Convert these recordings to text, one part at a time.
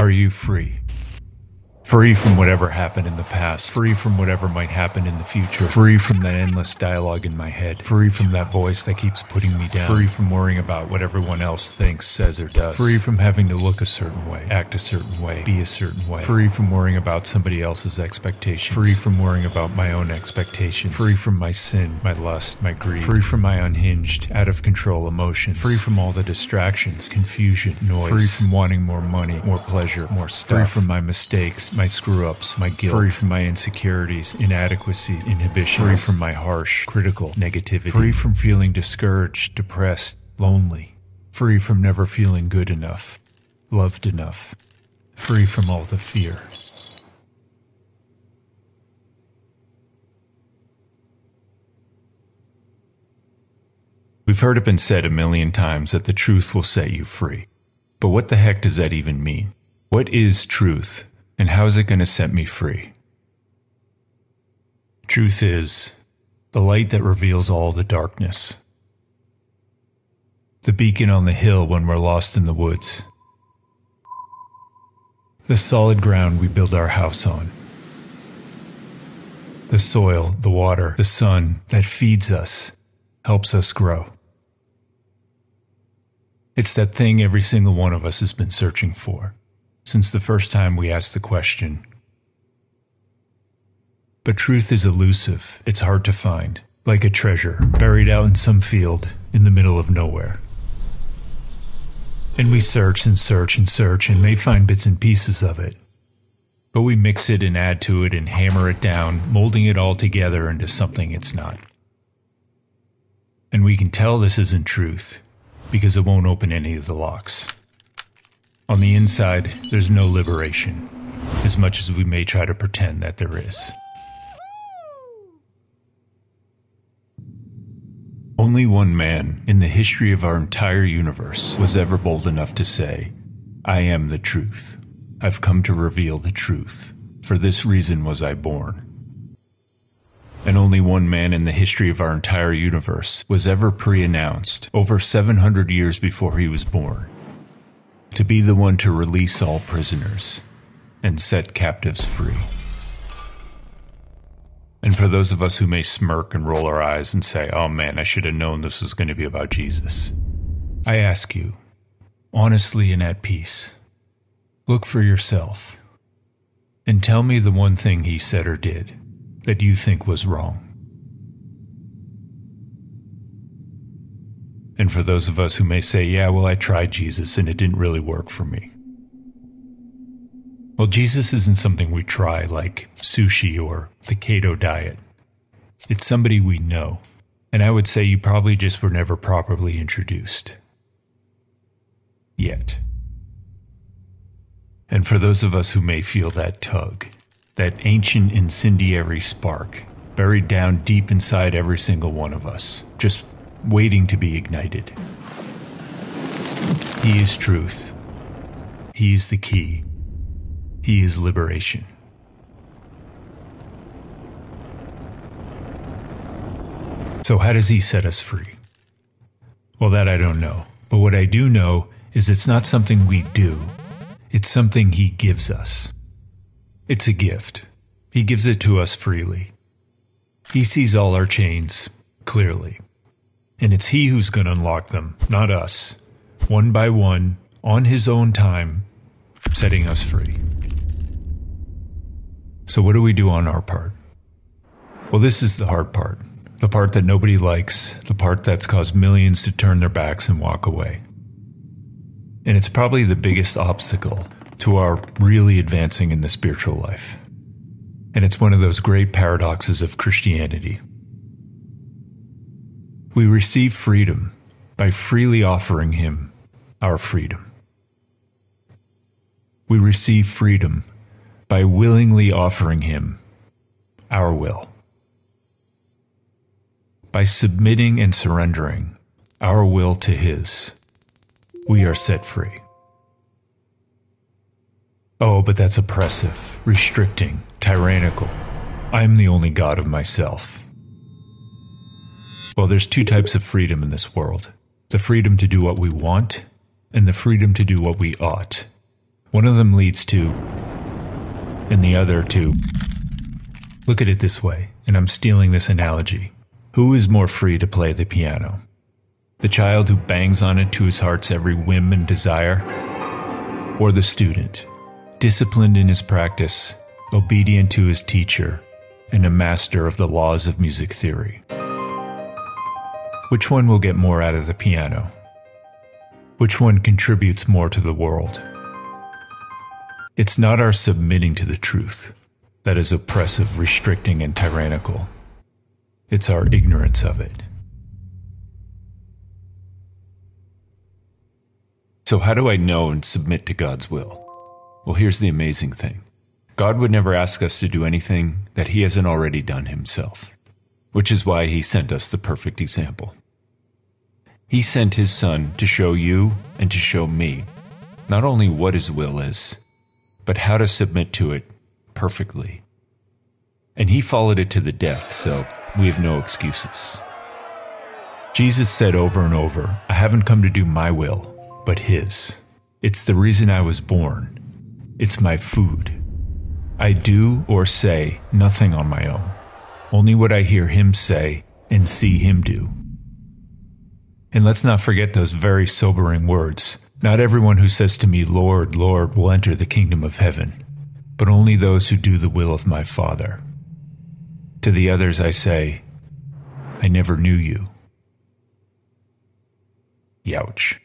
Are you free? Free from whatever happened in the past, free from whatever might happen in the future, free from that endless dialogue in my head, free from that voice that keeps putting me down, free from worrying about what everyone else thinks, says, or does, free from having to look a certain way, act a certain way, be a certain way, free from worrying about somebody else's expectations, free from worrying about my own expectations, free from my sin, my lust, my greed, free from my unhinged, out of control emotions, free from all the distractions, confusion, noise, free from wanting more money, more pleasure, more stuff, free from my mistakes, my screw-ups, my guilt, free from my insecurities, inadequacies, inhibitions, free from my harsh, critical negativity, free from feeling discouraged, depressed, lonely, free from never feeling good enough, loved enough, free from all the fear. We've heard it been said a million times that the truth will set you free. But what the heck does that even mean? What is truth? And how is it going to set me free? Truth is the light that reveals all the darkness. The beacon on the hill when we're lost in the woods. The solid ground we build our house on. The soil, the water, the sun that feeds us, helps us grow. It's that thing every single one of us has been searching for since the first time we asked the question. But truth is elusive. It's hard to find, like a treasure buried out in some field in the middle of nowhere. And we search and search and search and may find bits and pieces of it. But we mix it and add to it and hammer it down, molding it all together into something it's not. And we can tell this isn't truth because it won't open any of the locks. On the inside, there's no liberation, as much as we may try to pretend that there is. Only one man in the history of our entire universe was ever bold enough to say, "I am the truth. I've come to reveal the truth. For this reason was I born." And only one man in the history of our entire universe was ever pre-announced, over 700 years before he was born, to be the one to release all prisoners and set captives free. And for those of us who may smirk and roll our eyes and say, "Oh man, I should have known this was going to be about Jesus," I ask you, honestly and at peace, look for yourself and tell me the one thing he said or did that you think was wrong. And for those of us who may say, "Yeah, well, I tried Jesus and it didn't really work for me." Well, Jesus isn't something we try like sushi or the keto diet. It's somebody we know. And I would say you probably just were never properly introduced. Yet. And for those of us who may feel that tug, that ancient incendiary spark buried down deep inside every single one of us, just waiting to be ignited. He is truth. He is the key. He is liberation. So how does he set us free? Well, that I don't know. But what I do know is it's not something we do. It's something he gives us. It's a gift. He gives it to us freely. He sees all our chains clearly. And it's he who's going to unlock them, not us, one by one, on his own time, setting us free. So what do we do on our part? Well, this is the hard part. The part that nobody likes, the part that's caused millions to turn their backs and walk away. And it's probably the biggest obstacle to our really advancing in the spiritual life. And it's one of those great paradoxes of Christianity. We receive freedom by freely offering him our freedom. We receive freedom by willingly offering him our will. By submitting and surrendering our will to his, we are set free. Oh, but that's oppressive, restricting, tyrannical. I'm the only God of myself. Well, there's two types of freedom in this world. The freedom to do what we want and the freedom to do what we ought. One of them leads to, and the other to. Look at it this way, and I'm stealing this analogy. Who is more free to play the piano? The child who bangs on it to his heart's every whim and desire? Or the student, disciplined in his practice, obedient to his teacher, and a master of the laws of music theory? Which one will get more out of the piano? Which one contributes more to the world? It's not our submitting to the truth that is oppressive, restricting, and tyrannical. It's our ignorance of it. So how do I know and submit to God's will? Well, here's the amazing thing. God would never ask us to do anything that He hasn't already done Himself, which is why He sent us the perfect example. He sent His Son to show you and to show me not only what His will is, but how to submit to it perfectly. And He followed it to the death, so we have no excuses. Jesus said over and over, I haven't come to do my will, but His. It's the reason I was born. It's my food. I do or say nothing on my own, only what I hear Him say and see Him do. And let's not forget those very sobering words. Not everyone who says to me, Lord, Lord, will enter the kingdom of heaven, but only those who do the will of my Father. To the others I say, I never knew you. Youch.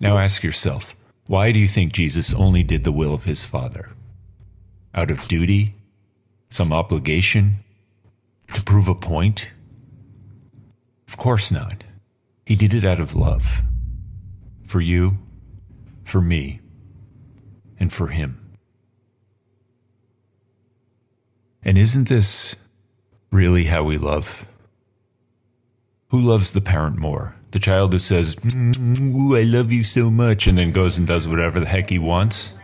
Now ask yourself, why do you think Jesus only did the will of His Father? Out of duty? Some obligation? To prove a point? Of course not. He did it out of love. For you, for me, and for Him. And isn't this really how we love? Who loves the parent more? The child who says, "Ooh, I love you so much," and then goes and does whatever the heck he wants?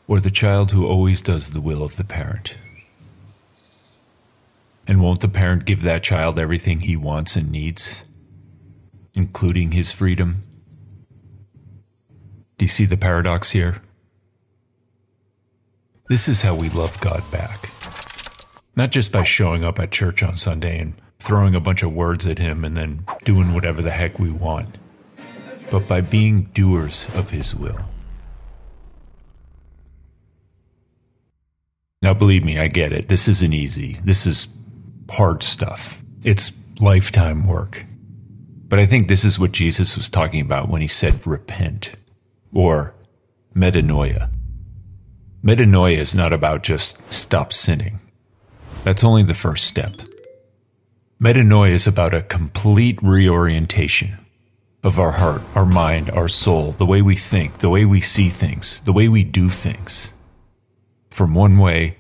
Or the child who always does the will of the parent? And won't the parent give that child everything he wants and needs, including his freedom? Do you see the paradox here? This is how we love God back. Not just by showing up at church on Sunday and throwing a bunch of words at Him and then doing whatever the heck we want, but by being doers of His will. Now believe me, I get it. This isn't easy. This is hard stuff. It's lifetime work. But I think this is what Jesus was talking about when He said repent, or metanoia. Metanoia is not about just stop sinning. That's only the first step. Metanoia is about a complete reorientation of our heart, our mind, our soul, the way we think, the way we see things, the way we do things, from one way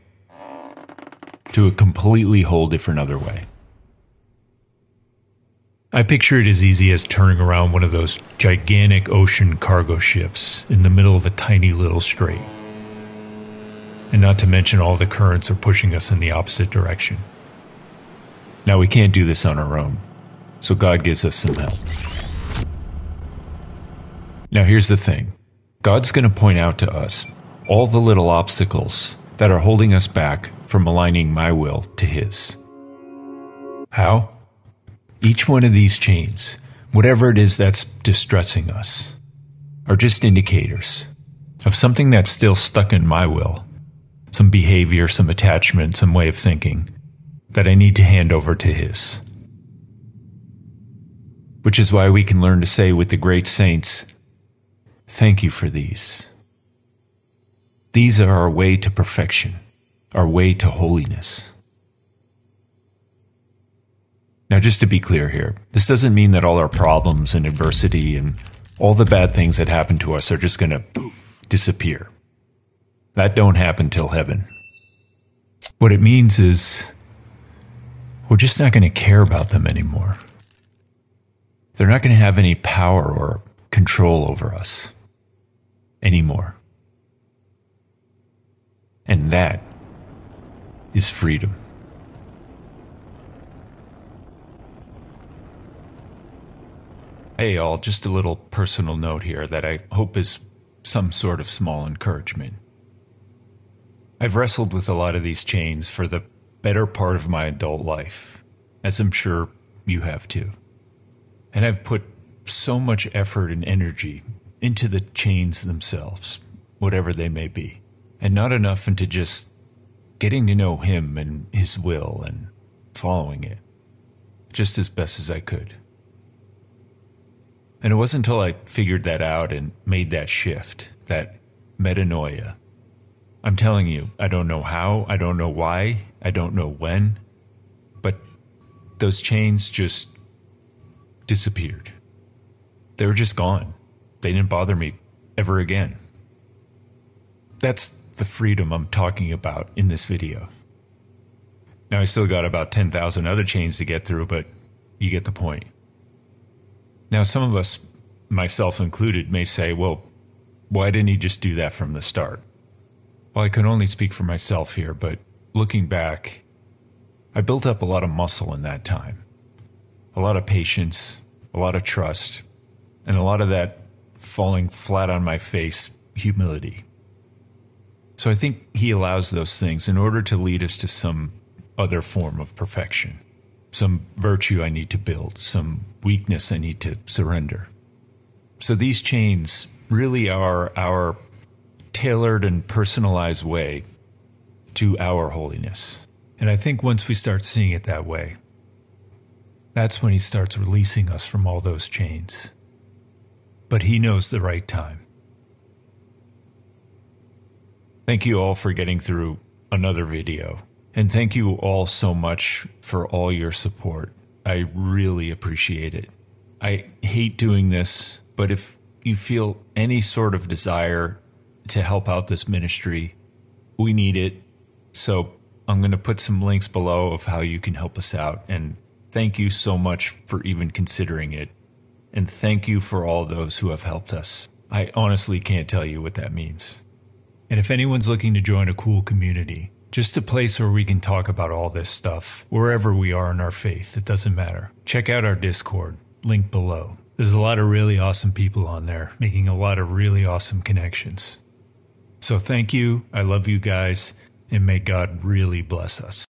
to a completely whole different other way. I picture it as easy as turning around one of those gigantic ocean cargo ships in the middle of a tiny little strait. And not to mention all the currents are pushing us in the opposite direction. Now we can't do this on our own, so God gives us some help. Now here's the thing. God's going to point out to us all the little obstacles that are holding us back from aligning my will to His. How? Each one of these chains, whatever it is that's distressing us, are just indicators of something that's still stuck in my will, some behavior, some attachment, some way of thinking that I need to hand over to His. Which is why we can learn to say with the great saints, thank you for these. These are our way to perfection, our way to holiness. Now, just to be clear here, this doesn't mean that all our problems and adversity and all the bad things that happen to us are just going to disappear. That don't happen till heaven. What it means is we're just not going to care about them anymore. They're not going to have any power or control over us anymore. And that is freedom. Hey all, just a little personal note here that I hope is some sort of small encouragement. I've wrestled with a lot of these chains for the better part of my adult life, as I'm sure you have too. And I've put so much effort and energy into the chains themselves, whatever they may be, and not enough into just getting to know him and his will and following it, just as best as I could. And it wasn't until I figured that out and made that shift, that metanoia. I'm telling you, I don't know how, I don't know why, I don't know when, but those chains just disappeared. They were just gone. They didn't bother me ever again. That's the freedom I'm talking about in this video. Now I still got about 10,000 other chains to get through, but you get the point. Now some of us, myself included, may say, well, why didn't he just do that from the start? Well, I can only speak for myself here, but looking back, I built up a lot of muscle in that time. A lot of patience, a lot of trust, and a lot of that falling flat on my face humility. So I think he allows those things in order to lead us to some other form of perfection, some virtue I need to build, some weakness I need to surrender. So these chains really are our tailored and personalized way to our holiness. And I think once we start seeing it that way, that's when he starts releasing us from all those chains. But he knows the right time. Thank you all for getting through another video. And thank you all so much for all your support. I really appreciate it. I hate doing this, but if you feel any sort of desire to help out this ministry, we need it. So I'm going to put some links below of how you can help us out. And thank you so much for even considering it. And thank you for all those who have helped us. I honestly can't tell you what that means. And if anyone's looking to join a cool community, just a place where we can talk about all this stuff, wherever we are in our faith, it doesn't matter. Check out our Discord, link below. There's a lot of really awesome people on there, making a lot of really awesome connections. So thank you, I love you guys, and may God really bless us.